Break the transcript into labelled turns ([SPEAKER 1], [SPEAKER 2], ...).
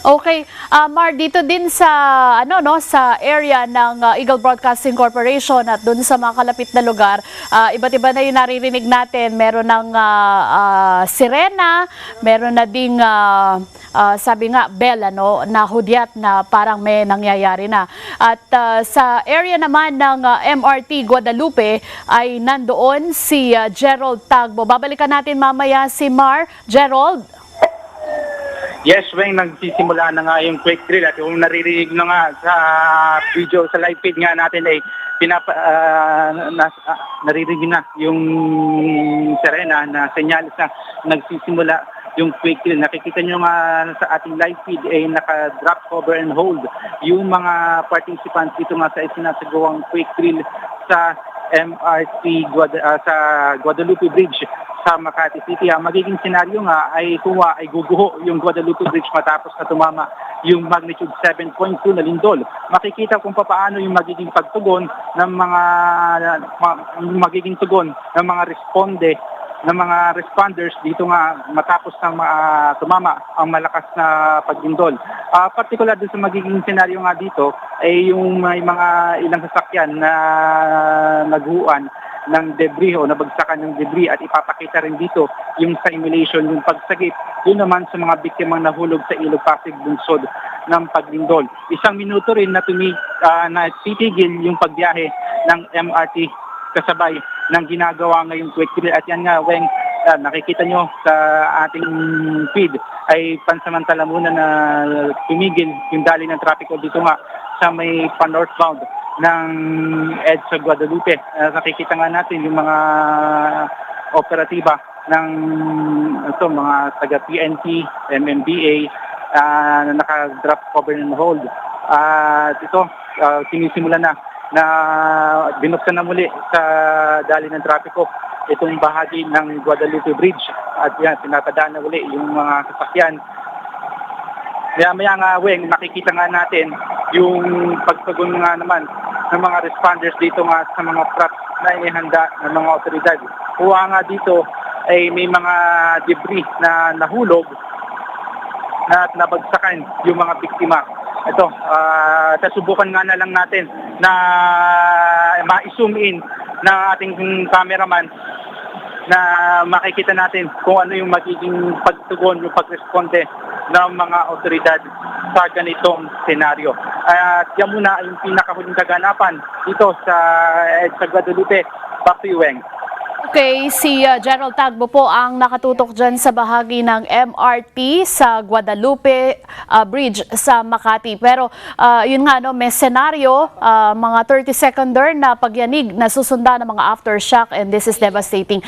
[SPEAKER 1] Okay, Mar, dito din sa sa area ng Eagle Broadcasting Corporation at doon sa mga kalapit na lugar, iba't iba na 'yung naririnig natin. Meron ng sirena, meron na ding sabi nga bell na hudyat na parang may nangyayari na. At sa area naman ng MRT Guadalupe ay nandoon si Gerald Tagbo. Babalikan natin mamaya si Mar. Gerald?
[SPEAKER 2] Yes, Weng, nagsisimula na nga yung quick drill at yung naririnig na nga sa video, sa live feed nga natin ay naririnig na yung sirena na senyalis na nagsisimula yung quick drill. Nakikita nyo nga sa ating live feed ay naka-drop, cover, and hold yung mga participants dito nga sa isinasagawang quick drill sa MRT sa Guadalupe Bridge sa Makati City. Ang magiging senaryo nga ay guguho yung Guadalupe Bridge matapos na tumama yung magnitude 7.2 na lindol. Makikita kung paano yung magiging pagtugon ng mga responders dito nga matapos na tumama ang malakas na paglindol. Particular din sa magiging senaryo nga dito ay yung may mga ilang sasakyan na naguhuan ng debris o nabagsakan ng debris at ipapakita rin dito yung simulation, yung pagsagip, yun naman sa mga biktimang nahulog sa Ilog Pasig bunsod ng paglindol. 1 minuto rin na titigil yung pagbiyahe ng MRT kasabay ng ginagawa ngayong quick drill. At yan nga, Weng, nakikita nyo sa ating feed ay pansamantala muna na tumigil yung daloy ng trapiko dito nga sa may pa-northbound ng EDSA Guadalupe. Nakikita nga natin yung mga operatiba ng mga taga-PNP, MMDA na naka-drop, cover, and hold. Ito, sinisimula na binuksan na muli sa daloy ng trapiko itong bahagi ng Guadalupe Bridge. At yan, tinatadaan na muli yung mga sasakyan. Maya nga, Weng, nakikita nga natin yung pagtugon nga naman ng mga responders dito nga sa mga props na inihanda ng mga otoridad. Kuha nga dito ay may mga debris na nahulog na nabagsakan yung mga biktima. Ito, susubukan nga na lang natin na ma-zoom in ng ating cameraman na makikita natin kung ano yung magiging pagtugon, yung pagresponde ng mga otoridad sa ganitong senaryo. At yan muna yung pinakahuling kaganapan dito sa Guadalupe. Back to you, Weng.
[SPEAKER 1] Okay, si Gerald Tagbo po ang nakatutok dyan sa bahagi ng MRT sa Guadalupe Bridge sa Makati. Pero yun nga, may senaryo, mga 30-seconder na pagyanig na susunda ng mga aftershock, and this is devastating.